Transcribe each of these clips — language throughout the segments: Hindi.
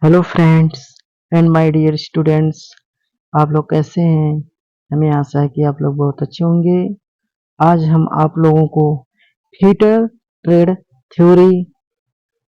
Hello friends and my dear students. आप लोग कैसे हैं? हमें आशा है कि आप लोग बहुत अच्छे होंगे। आज हम आप लोगों को थिएटर ट्रेड थ्योरी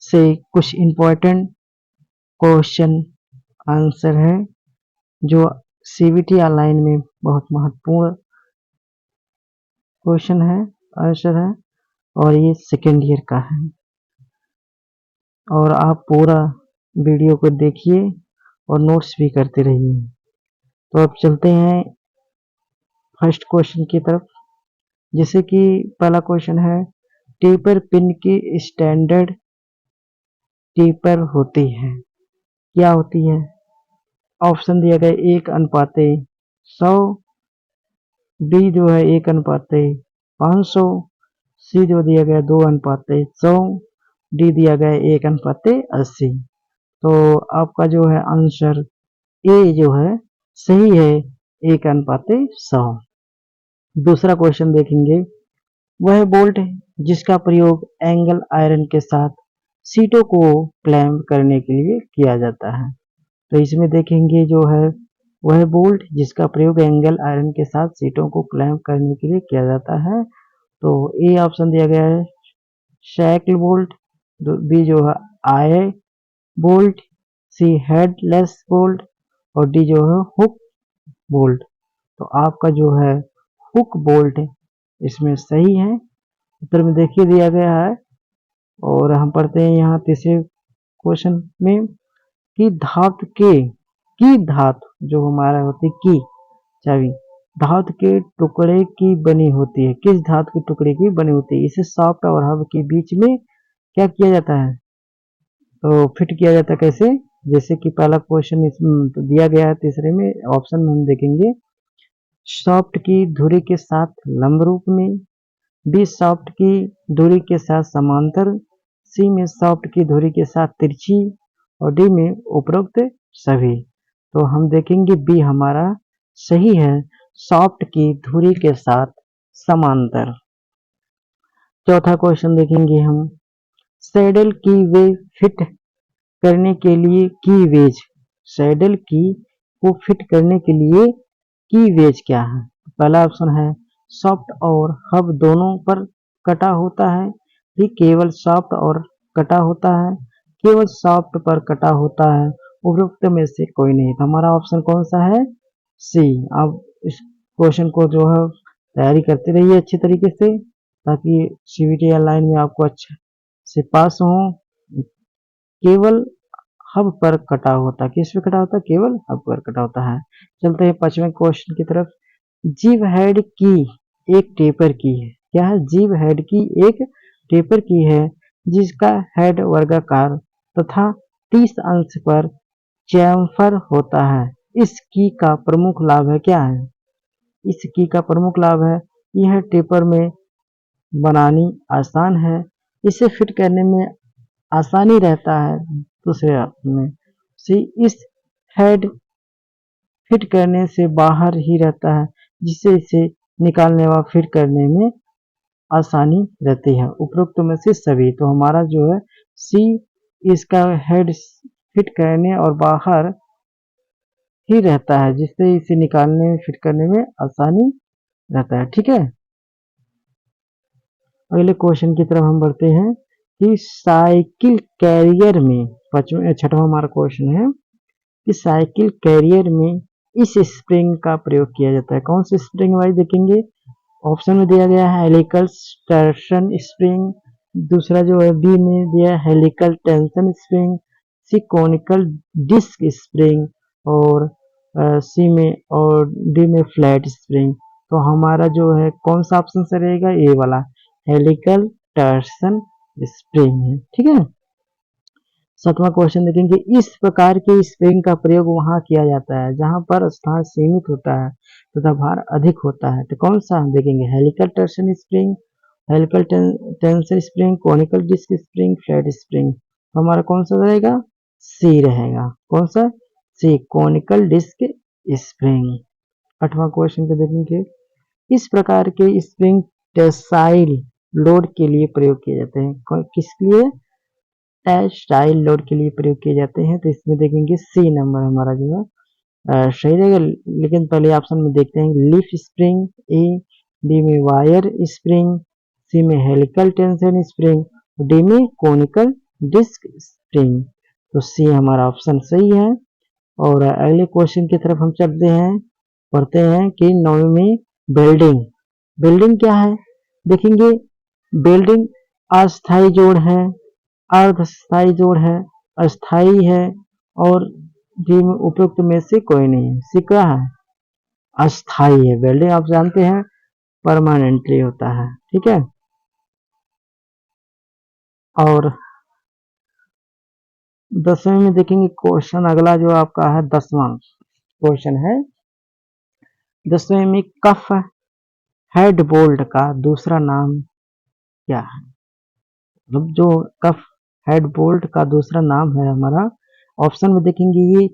से कुछ इम्पोर्टेंट क्वेश्चन आंसर है जो सीबीटी ऑनलाइन में बहुत महत्वपूर्ण क्वेश्चन है, आंसर है। और ये सेकेंड ईयर का है और आप पूरा वीडियो को देखिए और नोट्स भी करते रहिए। तो अब चलते हैं फर्स्ट क्वेश्चन की तरफ। जैसे कि पहला क्वेश्चन है, टेपर पिन की स्टैंडर्ड टेपर होती है, क्या होती है? ऑप्शन दिया गया 1:100, बी जो है 1:500, सी जो दिया गया 2:100, डी दिया गया 1:80। तो आपका जो है आंसर ए जो है सही है, 1:100। दूसरा क्वेश्चन देखेंगे, वह बोल्ट जिसका प्रयोग एंगल आयरन के साथ सीटों को क्लैंप करने के लिए किया जाता है। तो इसमें देखेंगे जो है वह बोल्ट जिसका प्रयोग एंगल आयरन के साथ सीटों को क्लैंप करने के लिए किया जाता है। तो ए ऑप्शन दिया गया है शैकल बोल्ट, बी जो है आय बोल्ट, सी हेडलेस बोल्ट और डी जो है हुक बोल्ट। तो आपका जो है हुक बोल्ट इसमें सही है। उत्तर में देखिए दिया गया है। और हम पढ़ते हैं यहाँ तीसरे क्वेश्चन में कि धातु के की धातु जो हमारा होती है की चाबी धातु के टुकड़े की बनी होती है, किस धातु के टुकड़े की बनी होती है? इसे सॉफ्ट और हार्ड के बीच में क्या किया जाता है? तो फिट किया जाता है कैसे? जैसे कि पहला क्वेश्चन इसमें तो दिया गया है, तीसरे में ऑप्शन में हम देखेंगे सॉफ्ट की धुरी के साथ लंब रूप में, बी सॉफ्ट की धुरी के साथ समांतर, सी में सॉफ्ट की धुरी के साथ तिरछी और डी में उपरोक्त सभी। तो हम देखेंगे बी हमारा सही है, सॉफ्ट की धुरी के साथ समांतर। चौथा क्वेश्चन देखेंगे हम, सैडल की वे फिट करने के लिए की वेज, सैडल की को फिट करने के लिए की वेज क्या है? पहला ऑप्शन है सॉफ्ट और हब दोनों पर कटा होता है, भी केवल सॉफ्ट और कटा होता है, केवल सॉफ्ट पर कटा होता है, उपरोक्त में से कोई नहीं। तो हमारा ऑप्शन कौन सा है? सी। आप इस क्वेश्चन को जो है तैयारी करते रहिए अच्छे तरीके से, ताकि सीबीटी ऑनलाइन में आपको अच्छे से पास हो। केवल हब पर कटा होता है, किस पे कटा होता है? केवल हब पर कटा होता है। चलते हैं पांचवें क्वेश्चन की तरफ। जीव हेड की एक टेपर की है, क्या है? जीव हेड की एक टेपर की है जिसका हेड वर्गाकार तथा 30 अंश पर चैम्फर होता है। इस की का प्रमुख लाभ है, क्या है? इस की का प्रमुख लाभ है यह टेपर में बनानी आसान है, इसे फिट करने में आसानी रहता है। दूसरे में सी इस हेड फिट करने से बाहर ही रहता है, जिससे इसे निकालने व फिट करने में आसानी रहती है। उपरोक्त में से सभी। तो हमारा जो है सी इसका हेड फिट करने और बाहर ही रहता है, जिससे इसे निकालने में फिट करने में आसानी रहता है। ठीक है, अगले क्वेश्चन की तरफ हम बढ़ते हैं कि साइकिल कैरियर में छठवां हमारा क्वेश्चन है कि साइकिल कैरियर में इस स्प्रिंग का प्रयोग किया जाता है। कौन सी स्प्रिंग वाइज देखेंगे? ऑप्शन में दिया गया है हेलिकल टॉर्शन स्प्रिंग, दूसरा जो है बी में दिया है हेलिकल टेंशन स्प्रिंग, सी कॉनिकल डिस्क स्प्रिंग और सी में और डी में फ्लैट स्प्रिंग। तो हमारा जो है कौन सा ऑप्शन से रहेगा? ए वाला हेलिकल टॉर्शन स्प्रिंग है। ठीक है, सातवां क्वेश्चन देखेंगे, इस प्रकार के स्प्रिंग का प्रयोग वहां किया जाता है जहां पर स्थान सीमित होता है तथा भार अधिक होता है। तो कौन सा हम देखेंगे? Helical torsion spring, helical tension spring, conical disc spring, flat spring. तो हमारा कौन सा रहेगा? सी रहेगा। कौन सा? C conical disc spring. आठवां क्वेश्चन को देखेंगे, इस प्रकार के स्प्रिंग टेंसाइल लोड के लिए प्रयोग किए जाते हैं। किस लिए? टेक्सटाइल लोड के लिए प्रयोग किए जाते हैं। तो इसमें देखेंगे सी नंबर हमारा जो है सही रहेगा। लेकिन पहले ऑप्शन में देखते हैं लीफ स्प्रिंग ए, बी में वायर स्प्रिंग, सी में हेलिकल टेंशन स्प्रिंग, डी में कोनिकल डिस्क स्प्रिंग। तो सी हमारा ऑप्शन सही है। और अगले क्वेश्चन की तरफ हम चलते हैं, पढ़ते हैं कि 9वीं में बिल्डिंग। बिल्डिंग क्या है देखेंगे। बिल्डिंग अस्थाई जोड़ है, अर्धस्थाई जोड़ है, अस्थाई है और जी उपयुक्त में से कोई नहीं है। सी क्या है, अस्थाई है। बिल्डिंग आप जानते हैं परमानेंटली होता है, ठीक है। और 10वीं में देखेंगे क्वेश्चन अगला जो आपका है 10वां क्वेश्चन है। 10वीं में कफ हेड बोल्ट का दूसरा नाम क्या है। मतलब जो कफ हेड बोल्ट का दूसरा नाम है हमारा, ऑप्शन में देखेंगे ये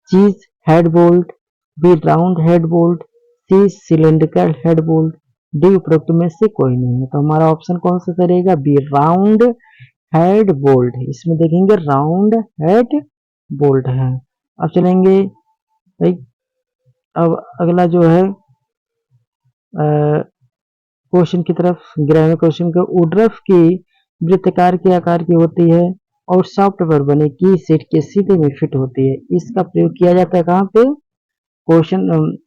cheese head bolt, B round head bolt, C cylindrical head bolt, D उपरोक्त में से कोई नहीं है। तो हमारा ऑप्शन कौन सा रहेगा, बी राउंड हेड बोल्ट। इसमें देखेंगे राउंड हेड बोल्ट है। अब चलेंगे अब अगला जो है क्वेश्चन की तरफ। 11वें क्वेश्चन का उड्रफ की वृत्तकार के आकार की होती है और सॉफ्ट पर बने की सेट के सीधे में फिट होती है। इसका प्रयोग किया जाता है कहाँ पे, क्वेश्चन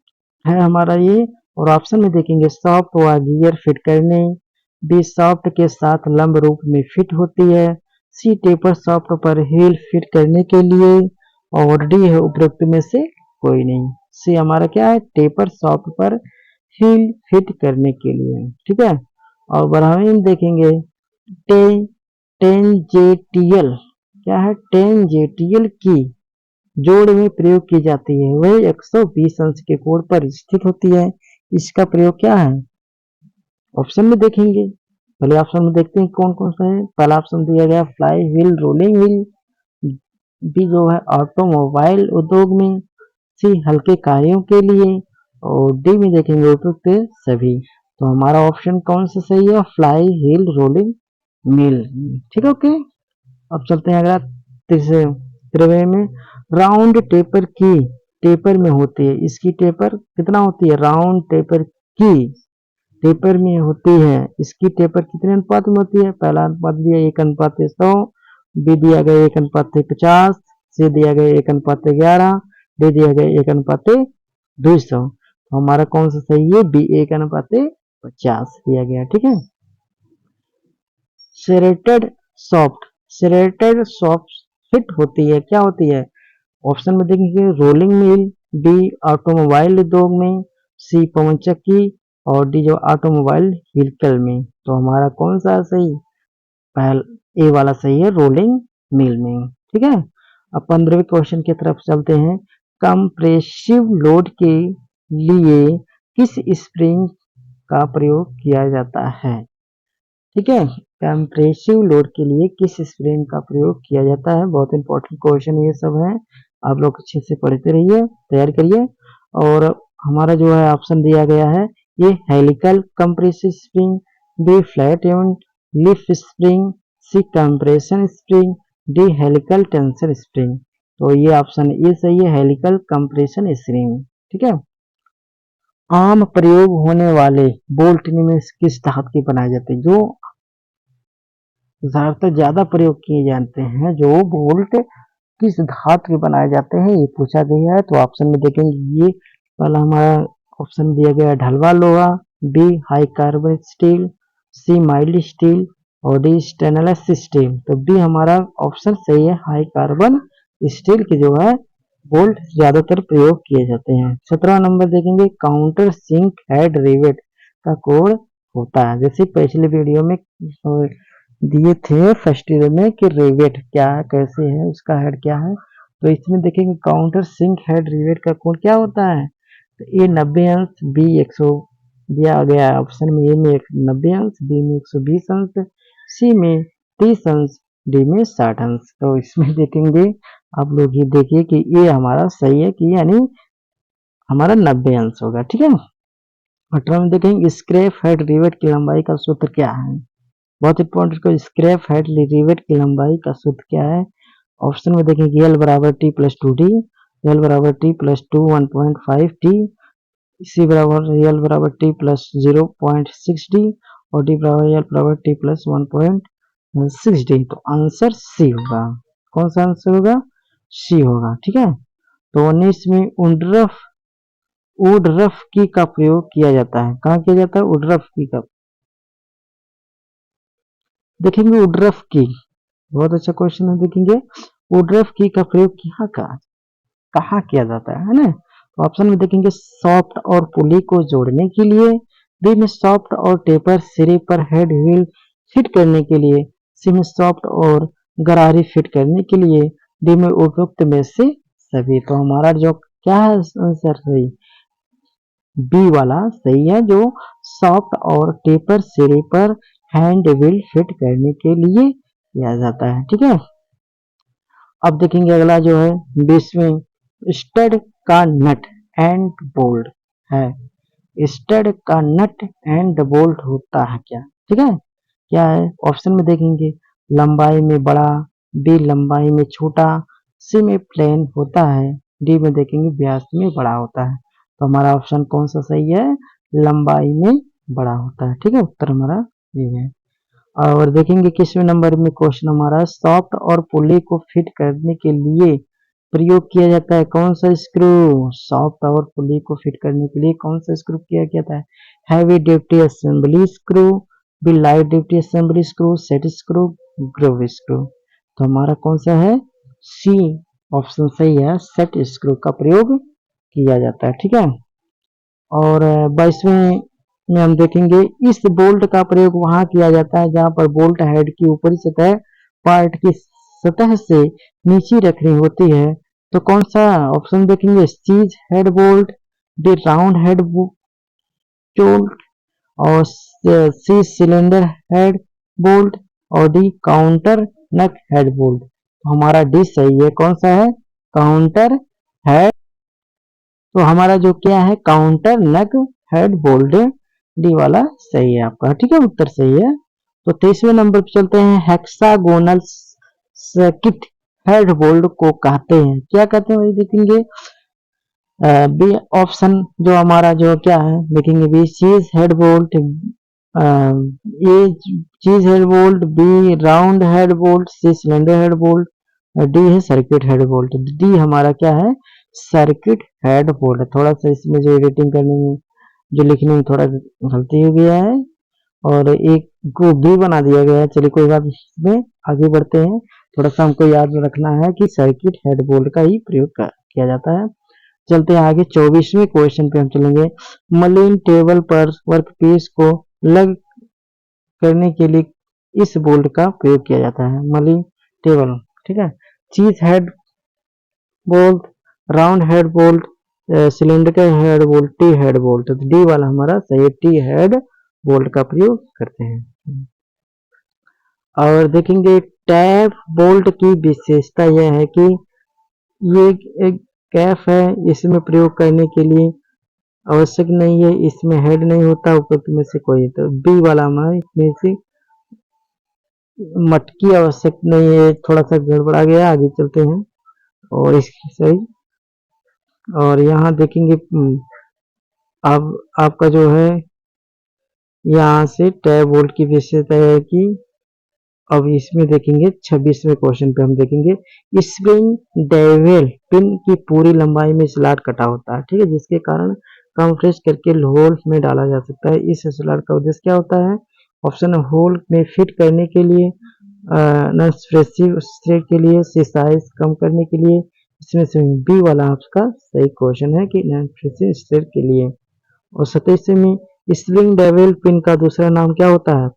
है हमारा ये। और ऑप्शन में देखेंगे सॉफ्ट व गियर फिट करने, बी सॉफ्ट के साथ लंब रूप में फिट होती है, सी टेपर सॉफ्ट पर हील फिट करने के लिए, और डी है उपरोक्त में से कोई नहीं। सी हमारा क्या है, टेपर सॉफ्ट पर हील फिट करने के लिए, ठीक है। और 12वीं में देखेंगे टेंजेंटियल क्या है, टेंजेंटियल की जोड़ में प्रयोग की जाती है, वह 120 अंश के कोण पर स्थित होती है। इसका प्रयोग क्या है, ऑप्शन में देखेंगे। पहले ऑप्शन में देखते हैं कौन कौन सा है। पहला ऑप्शन दिया गया flywheel rolling wheel, B जो है ऑटोमोबाइल उद्योग में, सी हल्के कार्यों के लिए, और डी में देखेंगे उपयुक्त सभी। तो हमारा ऑप्शन कौन सा सही है, फ्लाई व्हील रोलिंग मिल, ठीक है। ओके, अब चलते हैं अगला 13वें में। राउंड टेपर की टेपर में होती है, इसकी टेपर कितना होती है, राउंड टेपर की टेपर में होती है, इसकी टेपर कितने अनुपात में होती है। पहला अनुपात दिया 1:100, बी दिया गया 1:50, सी दिया गया 1:11, डी दिया गया 1:200। तो हमारा कौन सा सही है, बी 1:50 दिया गया, ठीक है। सेरेटेड सॉफ्ट फिट होती है, क्या होती है, ऑप्शन में देखेंगे रोलिंग मिल, बी ऑटोमोबाइल उद्योग में, सी पवन चक्की, और डी जो ऑटोमोबाइल व्हीकल में। तो हमारा कौन सा सही, पहला ए वाला सही है, रोलिंग मिल में, ठीक है। अब 15वें क्वेश्चन की तरफ चलते हैं। कंप्रेसिव लोड के लिए किस स्प्रिंग का प्रयोग किया जाता है, ठीक है। कंप्रेसिव लोड के लिए किस स्प्रिंग का प्रयोग किया जाता है, बहुत इंपॉर्टेंट क्वेश्चन ये सब है, आप लोग अच्छे से पढ़ते रहिए, तैयार करिए। और हमारा जो है ऑप्शन दिया गया है ये helical compressive spring, B flat and leaf spring, C compression spring, D helical tension spring. तो ये ऑप्शन ए सही है, हेलिकल कंप्रेशन स्प्रिंग, ठीक है। आम प्रयोग होने वाले बोल्ट में किस धातु के बनाए जाते हैं, जो ज्यादातर ज्यादा प्रयोग किए जाते हैं, जो बोल्ट किस धातु के बनाए जाते हैं, ये पूछा गया है। तो ऑप्शन में देखेंगे ये पहला हमारा ऑप्शन दिया गया है ढलवा लोहा, बी हाई कार्बन स्टील, सी माइल्ड स्टील, और डी स्टेनलेस स्टील। तो बी हमारा ऑप्शन सही है, हाई कार्बन स्टील के जो है बोल्ट ज्यादातर प्रयोग किए जाते हैं। 17वां नंबर देखेंगे काउंटर सिंक हेड रिवेट का कोड होता है। जैसे पिछले वीडियो में दिए थे फर्स्ट ईयर में कि रिवेट क्या है, कैसे है, उसका हेड क्या है। तो इसमें देखेंगे काउंटर सिंक हेड रिवेट का कोड क्या होता है। तो ए 90 अंश, बी 100 दिया गया है ऑप्शन में, ए में 90 अंश, बी में 120 अंश, सी में 30 अंश, डी में 60 अंश। तो इसमें देखेंगे आप लोग ये देखिए कि ये हमारा सही है कि यानी हमारा 90 अंश होगा, ठीक है। 18 में देखेंगे स्क्रैप हेड रिवेट की लंबाई का सूत्र क्या है। बहुत इंपॉर्टेंट को स्क्रैप हेड रिवेट की लंबाई का सूत्र क्या है? ऑप्शन में देखेंगे एल बराबर T plus two D, L बराबर टी प्लस टू 1.5 टी, सी बराबर एल बराबर टी प्लस 0.6 डी और डी बराबर एल बराबर टी प्लस 1.6 डी। तो आंसर सी होगा। कौन सा आंसर होगा? सी होगा। ठीक है। तो 19 में वुडरफ की का प्रयोग किया जाता है। कहाँ किया जाता है? वुडरफ की का। देखेंगे वुडरफ की, बहुत अच्छा क्वेश्चन है। देखेंगे वुडरफ की का प्रयोग कहाँ किया जाता है ना? तो ऑप्शन में देखेंगे सॉफ्ट और पुली को जोड़ने के लिए, बी में सॉफ्ट और टेपर सिरे पर हेड व्हील फिट करने के लिए, सी में सॉफ्ट और गरारी फिट करने के लिए, डी में उपयुक्त में से सभी। तो हमारा जो क्या है आंसर सही? बी वाला सही है, जो सॉफ्ट और टेपर सिरे पर हैंड व्हील फिट करने के लिए किया जाता है। ठीक है। अब देखेंगे अगला जो है 20वें, स्टड का नट एंड बोल्ट है। स्टड का नट एंड बोल्ट होता है क्या? ठीक है। क्या है? ऑप्शन में देखेंगे लंबाई में बड़ा, बी लंबाई में छोटा, सी में प्लेन होता है, डी में देखेंगे व्यास में बड़ा होता है। तो हमारा ऑप्शन कौन सा सही है? लंबाई में बड़ा होता है। ठीक है। उत्तर हमारा ये है। और देखेंगे किसवें नंबर में क्वेश्चन हमारा, सॉफ्ट और पुली को फिट करने के लिए प्रयोग किया जाता है कौन सा स्क्रू? सॉफ्ट और पुली को फिट करने के लिए कौन सा स्क्रू किया जाता है? Heavy duty assembly screw, B light duty assembly screw, set screw, groove screw. तो हमारा कौन सा है? सी ऑप्शन सही है, सेट स्क्रू का प्रयोग किया जाता है। ठीक है। और 22वें में हम देखेंगे इस बोल्ट का प्रयोग वहां किया जाता है जहां पर बोल्ट हेड की ऊपरी सतह पार्ट की सतह से नीचे रखनी होती है। तो कौन सा ऑप्शन देखेंगे? चीज head bolt, D round head bolt और सी सिलेंडर हेड बोल्ट और डी काउंटर नट हेड बोल्ट। तो हमारा डी सही है। कौन सा है? Counter head. तो हमारा जो क्या है? काउंटर नट हेड बोल्ट, डी वाला सही है आपका। ठीक है। उत्तर सही है। तो 23वें नंबर पे चलते हैं, हेक्सागोनल सर्किट हेड बोल्ट को कहते हैं क्या? कहते हैं वही देखेंगे। बी ऑप्शन जो हमारा जो क्या है देखेंगे, B cheese head bolt, A cheese head bolt, B round head bolt, C cylinder head bolt, D है सर्किट हेड बोल्ट। डी हमारा क्या है? Circuit head bolt. थोड़ा सा इसमें जो एडिटिंग करने में जो लिखने में थोड़ा गलती हो गया है और एक को बी बना दिया गया है। चलिए कोई बात, इसमें आगे बढ़ते हैं। थोड़ा सा हमको याद रखना है कि सर्किट हेड बोल्ट का ही प्रयोग किया जाता है। चलते हैं आगे 24वें क्वेश्चन पे हम चलेंगे। मलिन टेबल पर वर्कपीस को लग करने के लिए इस बोल्ट का प्रयोग किया जाता है। मलिन टेबल। ठीक है। चीज head bolt, round head bolt, cylinder head bolt, T head bolt. तो डी वाला हमारा सही है, टी हेड बोल्ट का प्रयोग करते हैं। और देखेंगे टैप बोल्ट की विशेषता यह है कि ये एक कैफ है, इसमें प्रयोग करने के लिए आवश्यक नहीं है, इसमें हेड नहीं होता उपयुक्त में से कोई। तो बी वाला हमारा इसमें से मटकी आवश्यक नहीं है, थोड़ा सा गड़बड़ा गया। आगे चलते हैं और इसकी सही। और यहाँ देखेंगे अब आपका जो है यहाँ से टैप बोल्ट की विशेषता है कि अब इसमें देखेंगे 26वें क्वेश्चन पे हम देखेंगे स्प्रिंग डेविल पिन की पूरी लंबाई में स्लॉट कटा होता है। ठीक है। जिसके कारण कंप्रेस करके होल में डाला जा सकता है। इस स्लॉट का उद्देश्य क्या होता है? ऑप्शन होल में फिट करने के लिए, नॉन-एब्रेसिव थ्रेड के लिए, सी साइज कम करने के लिए। इसमें से बी वाला आपका सही क्वेश्चन है कि नॉन-एब्रेसिव थ्रेड के लिए। और 27वें में स्प्रिंग डेविल पिन का दूसरा नाम क्या होता है?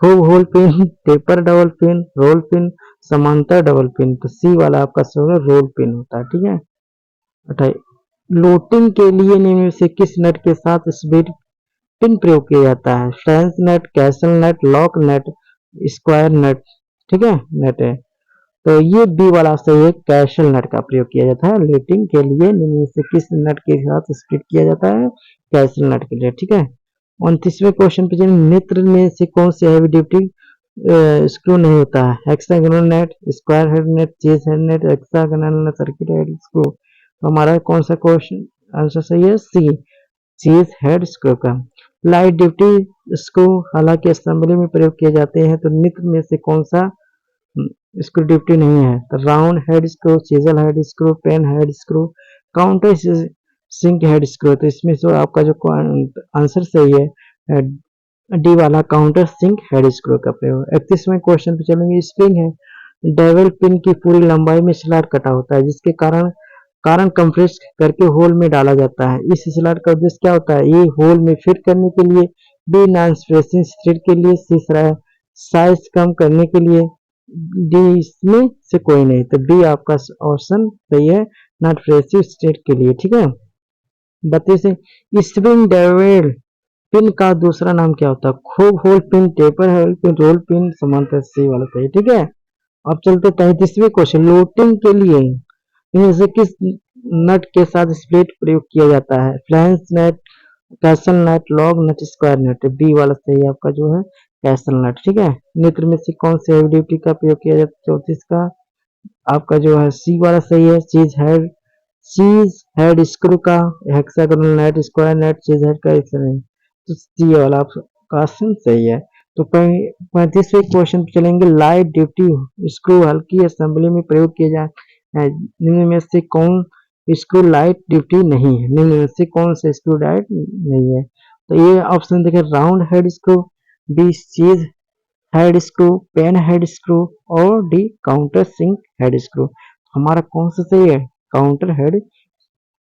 खूब hole pin, taper double pin, roll pin, समांतर डबल पिन। तो सी वाला आपका रोल पिन होता है। ठीक है। 28 लोटिंग के लिए निम्न में से किस नट के साथ स्पीड पिन प्रयोग किया जाता है? फ्रेंच नट, कैसल नट, लॉक नट, स्क्वायर नट। ठीक है। नट है। तो ये बी वाला सही है, कैसल नट का प्रयोग किया जाता है। लोटिंग के लिए निम्न में से किस नट के साथ स्पीड किया जाता है? कैसल नट के लिए। ठीक है। 29वें क्वेश्चन पे चलिए, निम्न में से कौन से हैवी ड्यूटी स्क्रू नहीं होता है? Hexagonal net, square head net, chase head net, hexagonal circuit head screw. तो हमारा कौन सा क्वेश्चन आंसर सही है? सी, चेज हेड स्क्रू का। लाइट ड्यूटी स्क्रू हालांकि असेंबली में प्रयोग किए जाते हैं, तो निम्न में से कौन सा स्क्रू ड्यूटी नहीं है? तो round head screw, cheese head screw, pan head screw, countersink head screw. तो इसमें से आपका जो आंसर सही है डी वाला, काउंटर सिंक हेड स्क्रू का प्रयोग। 31वें क्वेश्चन पे चलेंगे, स्प्रिंग है, डेवल पिन की पूरी लंबाई में स्लॉट कटा होता है, जिसके कारण कारण कंप्रेस करके होल में डाला जाता है। इस स्लॉट का उद्देश्य क्या होता है? ये होल में फिट करने के लिए, बी नॉन स्प्रेसिंग थ्रेड के लिए, तीसरा है साइज कम करने के लिए, डी इसमें से कोई नहीं। तो बी आपका ऑप्शन सही है, नॉट प्रेसिव स्टेट के लिए। ठीक है, 32 स्प्रिंग डेविल पिन का दूसरा नाम क्या होता है? खूब hole pin, taper hole pin, roll pin, समांतर। सी वाला सही। ठीक है, अब चलते 33वें क्वेश्चन, लोटिंग के लिए इनमें से किस नट के साथ स्प्लिट प्रयोग किया जाता है? फ्लैंस नट, कैसल नट, लॉग नट, स्क्वायर नट। बी वाला सही है आपका जो है कैसल नट। ठीक है, निम्न में से कौन से हेवी ड्यूटी का प्रयोग किया जाता है? 34 का आपका जो है सी वाला सही है, चीज हेड स्क्रू का, हेक्सागोनल नेट, स्क्वायर नेट, चीज हेड का ऐसा नहीं। तो सी वाला आपका ऑप्शन सही है। तो 35वें क्वेश्चन पे चलेंगे, लाइट ड्यूटी स्क्रू हल्की असेंबली में प्रयोग किए जाए, निम्न में से कौन स्क्रू लाइट ड्यूटी नहीं है? निम्न में से कौन सा स्क्रू लाइट नहीं है? तो ये ऑप्शन देखें, round head screw, B cheese head screw, pan head screw, और D countersink head screw. हमारा कौन सा सही है? Counter head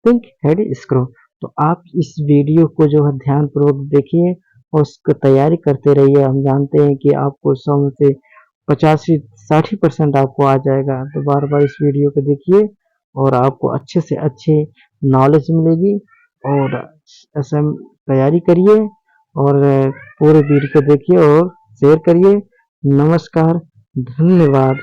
sink head screw. तो आप इस वीडियो को जो है ध्यान पूर्वक देखिए और उसकी तैयारी करते रहिए। हम जानते हैं कि आपको 100 में से 85-60% आपको आ जाएगा। तो बार बार इस वीडियो को देखिए और आपको अच्छे से अच्छे नॉलेज मिलेगी। और ऐसा तैयारी करिए और पूरे वीडियो को देखिए और शेयर करिए। नमस्कार, धन्यवाद।